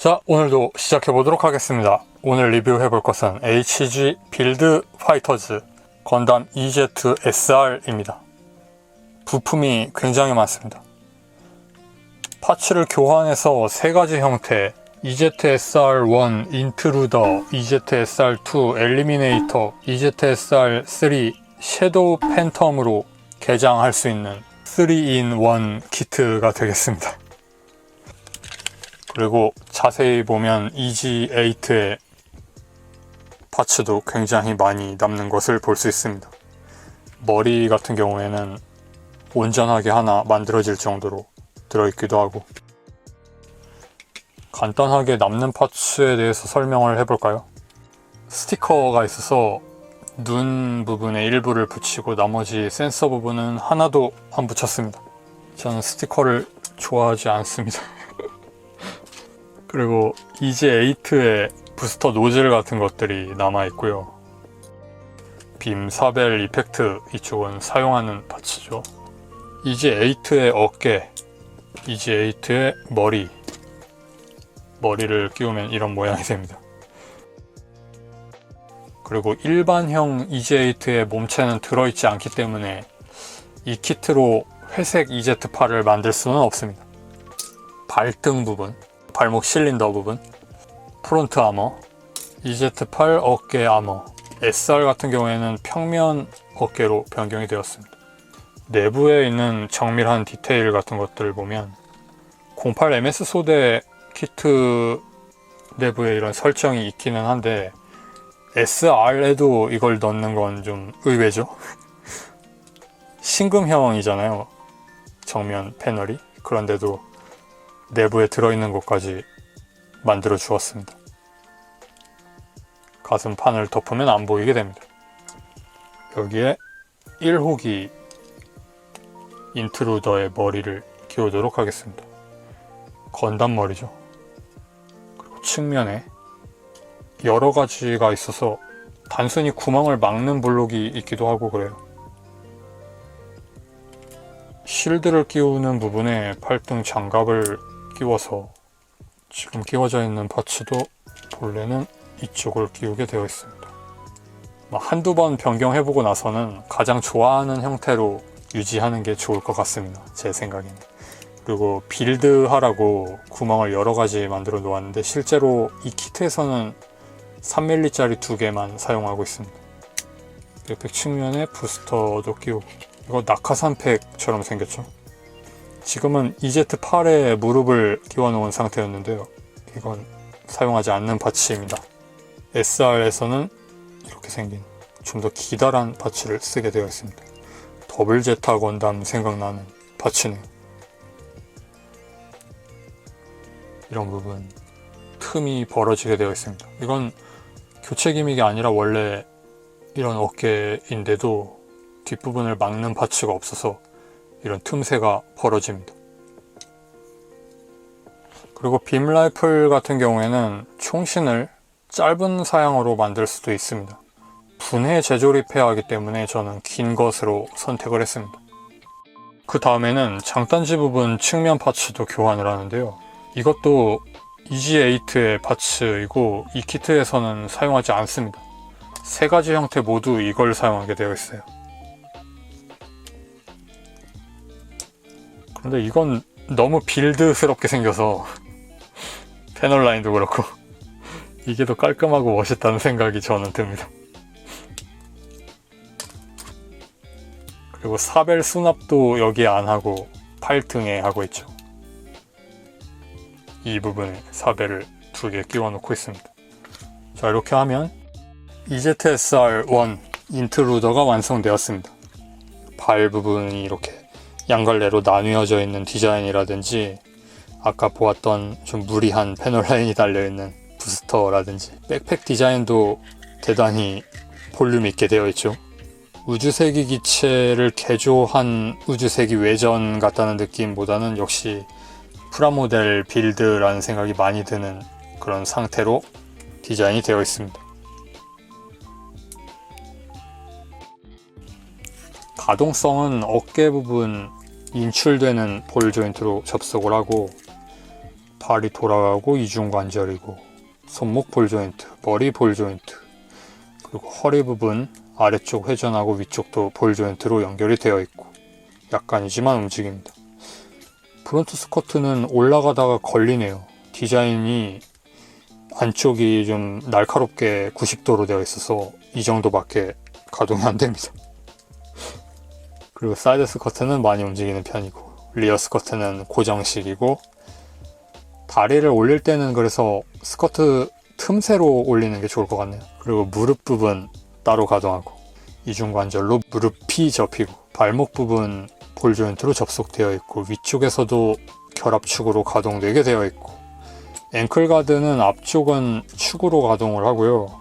자, 오늘도 시작해 보도록 하겠습니다. 오늘 리뷰해 볼 것은 HG 빌드 파이터즈 건담 EZSR입니다. 부품이 굉장히 많습니다. 파츠를 교환해서 세 가지 형태 EZSR1 인트루더, EZSR2 엘리미네이터, EZSR3 섀도우 팬텀으로 개장할 수 있는 3-in-1 키트가 되겠습니다. 그리고 자세히 보면 EG8의 파츠도 굉장히 많이 남는 것을 볼 수 있습니다. 머리 같은 경우에는 온전하게 하나 만들어질 정도로 들어있기도 하고. 간단하게 남는 파츠에 대해서 설명을 해볼까요? 스티커가 있어서 눈 부분에 일부를 붙이고 나머지 센서 부분은 하나도 안 붙였습니다. 저는 스티커를 좋아하지 않습니다. 그리고 EG8의 부스터 노즐 같은 것들이 남아있고요. 빔 사벨 이펙트, 이쪽은 사용하는 파츠죠. EG8의 어깨, EG8의 머리를 끼우면 이런 모양이 됩니다. 그리고 일반형 EG8의 몸체는 들어있지 않기 때문에 이 키트로 회색 EZ8을 만들 수는 없습니다. 발등 부분, 발목 실린더 부분, 프론트 아머, EZ8 어깨 아머, SR 같은 경우에는 평면 어깨로 변경이 되었습니다. 내부에 있는 정밀한 디테일 같은 것들을 보면 08MS 소대 키트 내부에 이런 설정이 있기는 한데 SR에도 이걸 넣는 건 좀 의외죠. 신금형이잖아요, 정면 패널이. 그런데도 내부에 들어있는 것까지 만들어 주었습니다. 가슴판을 덮으면 안 보이게 됩니다. 여기에 1호기 인트루더의 머리를 끼우도록 하겠습니다. 건담 머리죠. 그리고 측면에 여러 가지가 있어서 단순히 구멍을 막는 블록이 있기도 하고 그래요. 실드를 끼우는 부분에 팔등 장갑을 끼워서 지금 끼워져 있는 파츠도 본래는 이쪽을 끼우게 되어 있습니다. 한두 번 변경해보고 나서는 가장 좋아하는 형태로 유지하는 게 좋을 것 같습니다. 제 생각에는. 그리고 빌드하라고 구멍을 여러 가지 만들어 놓았는데 실제로 이 키트에서는 3mm짜리 2개만 사용하고 있습니다. 백팩 측면에 부스터도 끼우고, 이거 낙하산 팩처럼 생겼죠. 지금은 EZ8에 무릎을 끼워 놓은 상태였는데요. 이건 사용하지 않는 파츠입니다. SR에서는 이렇게 생긴 좀 더 기다란 파츠를 쓰게 되어 있습니다. 더블 제타 건담 생각나는 파츠네요. 이런 부분 틈이 벌어지게 되어 있습니다. 이건 교체 기믹이 아니라 원래 이런 어깨인데도 뒷부분을 막는 파츠가 없어서 이런 틈새가 벌어집니다. 그리고 빔 라이플 같은 경우에는 총신을 짧은 사양으로 만들 수도 있습니다. 분해 재조립해야 하기 때문에 저는 긴 것으로 선택을 했습니다. 그 다음에는 장단지 부분 측면 파츠도 교환을 하는데요. 이것도 EG8의 파츠이고 이 키트에서는 사용하지 않습니다. 세 가지 형태 모두 이걸 사용하게 되어 있어요. 그런데 이건 너무 빌드스럽게 생겨서 패널 라인도 그렇고 이게 더 깔끔하고 멋있다는 생각이 저는 듭니다. 그리고 사벨 수납도 여기에 안 하고 팔등에 하고 있죠. 이 부분에 사벨을 2개 끼워 놓고 있습니다. 자, 이렇게 하면 EZSR1 인트루더가 완성되었습니다. 발 부분이 이렇게 양갈래로 나뉘어져 있는 디자인이라든지 아까 보았던 좀 무리한 패널 라인이 달려있는 부스터라든지 백팩 디자인도 대단히 볼륨 있게 되어 있죠. 우주세기 기체를 개조한 우주세기 외전 같다는 느낌보다는 역시 프라모델 빌드라는 생각이 많이 드는 그런 상태로 디자인이 되어 있습니다. 가동성은 어깨 부분 인출되는 볼 조인트로 접속을 하고 발이 돌아가고 이중관절이고, 손목 볼 조인트, 머리 볼 조인트, 그리고 허리 부분 아래쪽 회전하고 위쪽도 볼 조인트로 연결이 되어 있고, 약간이지만 움직입니다. 프론트 스커트는 올라가다가 걸리네요. 디자인이 안쪽이 좀 날카롭게 90도로 되어 있어서 이 정도밖에 가동이 안 됩니다. 그리고 사이드 스커트는 많이 움직이는 편이고, 리어 스커트는 고정식이고, 다리를 올릴 때는 그래서 스커트 틈새로 올리는 게 좋을 것 같네요. 그리고 무릎 부분 따로 가동하고, 이중관절로 무릎이 접히고, 발목 부분 볼 조인트로 접속되어 있고, 위쪽에서도 결합축으로 가동되게 되어 있고, 앵클 가드는 앞쪽은 축으로 가동을 하고요.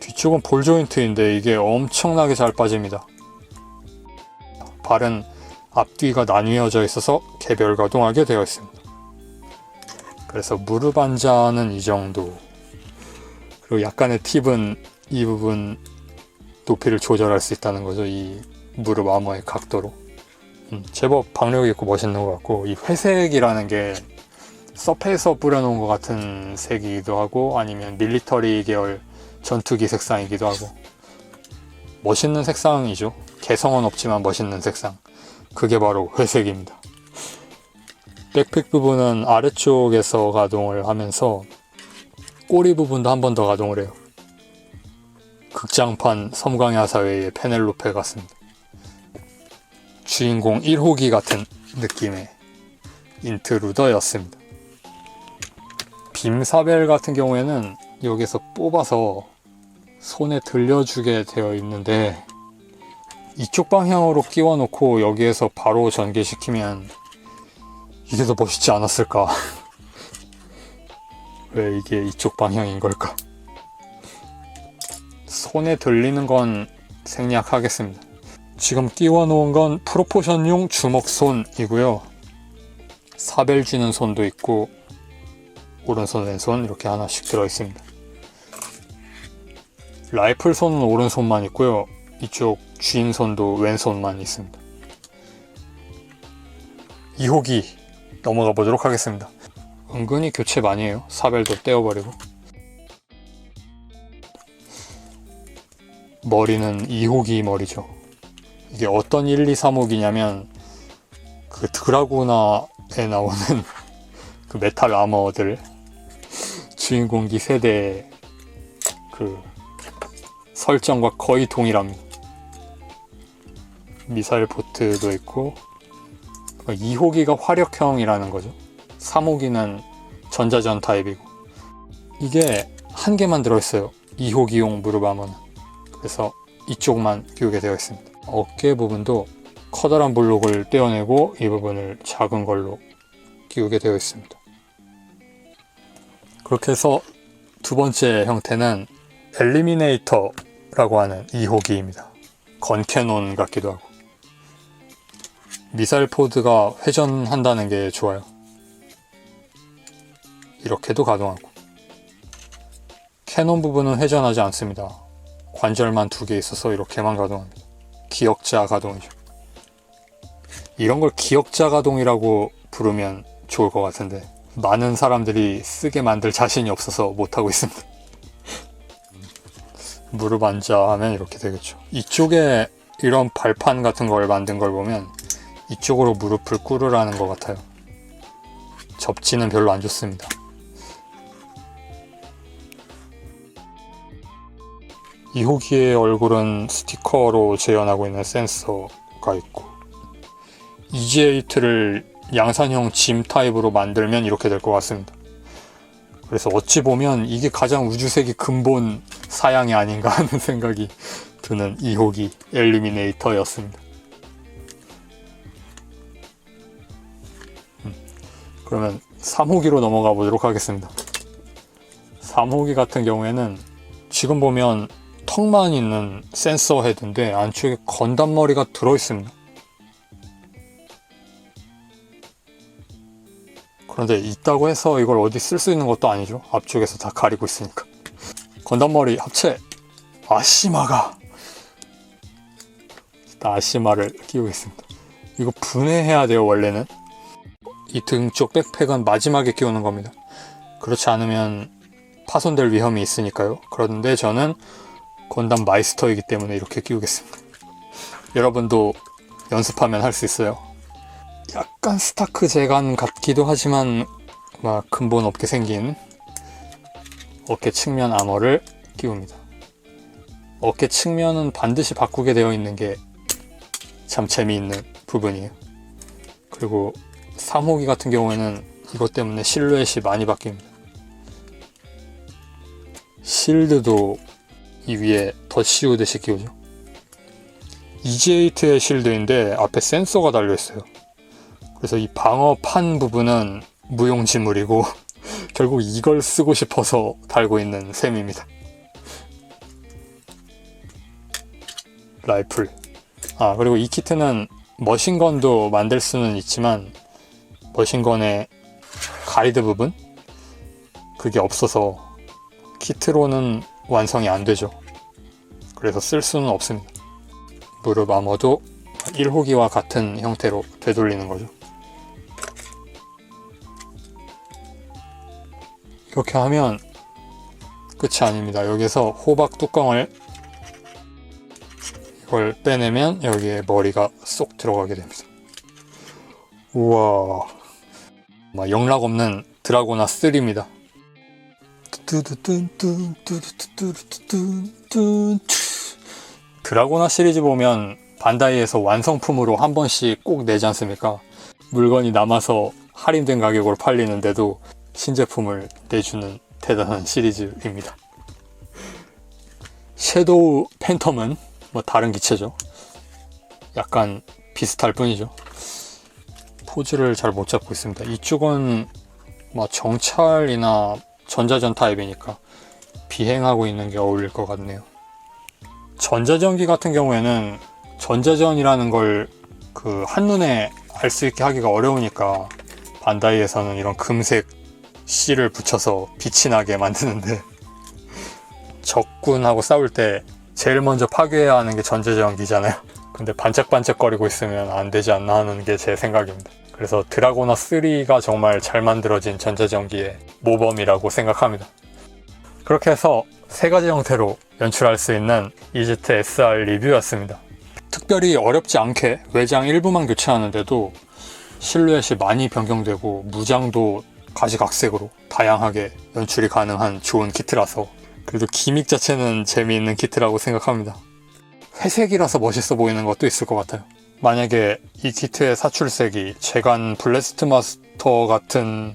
뒤쪽은 볼 조인트인데 이게 엄청나게 잘 빠집니다. 발은 앞뒤가 나뉘어져 있어서 개별 가동하게 되어 있습니다. 그래서 무릎 안자는 이 정도. 그리고 약간의 팁은 이 부분 높이를 조절할 수 있다는 거죠. 이 무릎 아머의 각도로. 제법 박력 있고 멋있는 것 같고, 이 회색이라는 게 서페에서 뿌려놓은 것 같은 색이기도 하고, 아니면 밀리터리 계열 전투기 색상이기도 하고, 멋있는 색상이죠. 개성은 없지만 멋있는 색상. 그게 바로 회색입니다. 백팩 부분은 아래쪽에서 가동을 하면서 꼬리 부분도 한 번 더 가동을 해요. 극장판 섬광의 하사회의 페넬로페 같습니다. 주인공 1호기 같은 느낌의 인트루더였습니다. 빔사벨 같은 경우에는 여기서 뽑아서 손에 들려주게 되어 있는데, 이쪽 방향으로 끼워 놓고 여기에서 바로 전개시키면 이게 더 멋있지 않았을까? 왜 이게 이쪽 방향인 걸까? 손에 들리는 건 생략하겠습니다. 지금 끼워 놓은 건 프로포션용 주먹손이고요. 사벨 쥐는 손도 있고, 오른손 왼손 이렇게 하나씩 들어있습니다. 라이플 손은 오른손만 있고요. 이쪽 쥐인 손도 왼손만 있습니다. 2호기 넘어가 보도록 하겠습니다. 은근히 교체 많이 해요. 사벨도 떼어버리고. 머리는 2호기 머리죠. 이게 어떤 1, 2, 3호기냐면 그 드라구나에 나오는 그 메탈 아머들, 주인공기 세대의 그 설정과 거의 동일합니다. 미사일 보트도 있고, 2호기가 화력형이라는 거죠. 3호기는 전자전 타입이고, 이게 한 개만 들어있어요. 2호기용 무릎 아머는. 그래서 이쪽만 끼우게 되어 있습니다. 어깨 부분도 커다란 볼록을 떼어내고 이 부분을 작은 걸로 끼우게 되어 있습니다. 그렇게 해서 두 번째 형태는 엘리미네이터라고 하는 2호기입니다. 건캐논 같기도 하고, 미사일 포드가 회전한다는 게 좋아요. 이렇게도 가동하고, 캐논 부분은 회전하지 않습니다. 관절만 두 개 있어서 이렇게만 가동합니다. 기역자 가동이죠. 이런 걸 기역자 가동이라고 부르면 좋을 것 같은데 많은 사람들이 쓰게 만들 자신이 없어서 못하고 있습니다. 무릎 앉아 하면 이렇게 되겠죠. 이쪽에 이런 발판 같은 걸 만든 걸 보면 이쪽으로 무릎을 꿇으라는 것 같아요. 접지는 별로 안 좋습니다. 이호기의 얼굴은 스티커로 재현하고 있는 센서가 있고, EJ8를 양산형 짐 타입으로 만들면 이렇게 될 것 같습니다. 그래서 어찌 보면 이게 가장 우주세기 근본 사양이 아닌가 하는 생각이 드는 2호기 엘리미네이터였습니다. 그러면 3호기로 넘어가 보도록 하겠습니다. 3호기 같은 경우에는 지금 보면 턱만 있는 센서 헤드인데 안쪽에 건담 머리가 들어있습니다. 그런데 있다고 해서 이걸 어디 쓸 수 있는 것도 아니죠. 앞쪽에서 다 가리고 있으니까. 건담 머리 합체 아시마가, 아시마를 끼우겠습니다. 이거 분해해야 돼요. 원래는 이 등 쪽 백팩은 마지막에 끼우는 겁니다. 그렇지 않으면 파손될 위험이 있으니까요. 그런데 저는 건담 마이스터이기 때문에 이렇게 끼우겠습니다. 여러분도 연습하면 할 수 있어요. 약간 스타크 재간 같기도 하지만 근본 없게 생긴 어깨 측면 아머를 끼웁니다. 어깨 측면은 반드시 바꾸게 되어 있는 게 참 재미있는 부분이에요. 그리고 3호기 같은 경우에는 이것 때문에 실루엣이 많이 바뀝니다. 실드도 이 위에 덧 씌우듯이 끼우죠. EG8의 실드인데 앞에 센서가 달려있어요. 그래서 이 방어판 부분은 무용지물이고 결국 이걸 쓰고 싶어서 달고 있는 셈입니다. 라이플. 그리고 이 키트는 머신건도 만들 수는 있지만 머신건의 가이드 부분? 그게 없어서 키트로는 완성이 안 되죠. 그래서 쓸 수는 없습니다. 무릎 아머도 1호기와 같은 형태로 되돌리는 거죠. 이렇게 하면 끝이 아닙니다. 여기서 호박 뚜껑을 이걸 빼내면 여기에 머리가 쏙 들어가게 됩니다. 우와, 영락 없는 드라고나 3입니다. 드라고나 시리즈 보면 반다이에서 완성품으로 한 번씩 꼭 내지 않습니까? 물건이 남아서 할인된 가격으로 팔리는데도 신제품을 내주는 대단한 시리즈입니다. 섀도우 팬텀은 다른 기체죠. 약간 비슷할 뿐이죠. 포즈를 잘 못 잡고 있습니다. 이쪽은 정찰이나 전자전 타입이니까 비행하고 있는 게 어울릴 것 같네요. 전자전기 같은 경우에는 전자전이라는 걸 한눈에 알 수 있게 하기가 어려우니까 반다이에서는 이런 금색 실을 붙여서 빛이 나게 만드는데 적군하고 싸울 때 제일 먼저 파괴해야 하는 게 전자전기잖아요. 근데 반짝반짝거리고 있으면 안 되지 않나 하는 게 제 생각입니다. 그래서 드라고나 3가 정말 잘 만들어진 전자전기의 모범이라고 생각합니다. 그렇게 해서 세 가지 형태로 연출할 수 있는 EZSR 리뷰였습니다. 특별히 어렵지 않게 외장 일부만 교체하는데도 실루엣이 많이 변경되고 무장도 가지각색으로 다양하게 연출이 가능한 좋은 키트라서 그래도 기믹 자체는 재미있는 키트라고 생각합니다. 회색이라서 멋있어 보이는 것도 있을 것 같아요. 만약에 이 키트의 사출색이 제간 블래스트 마스터 같은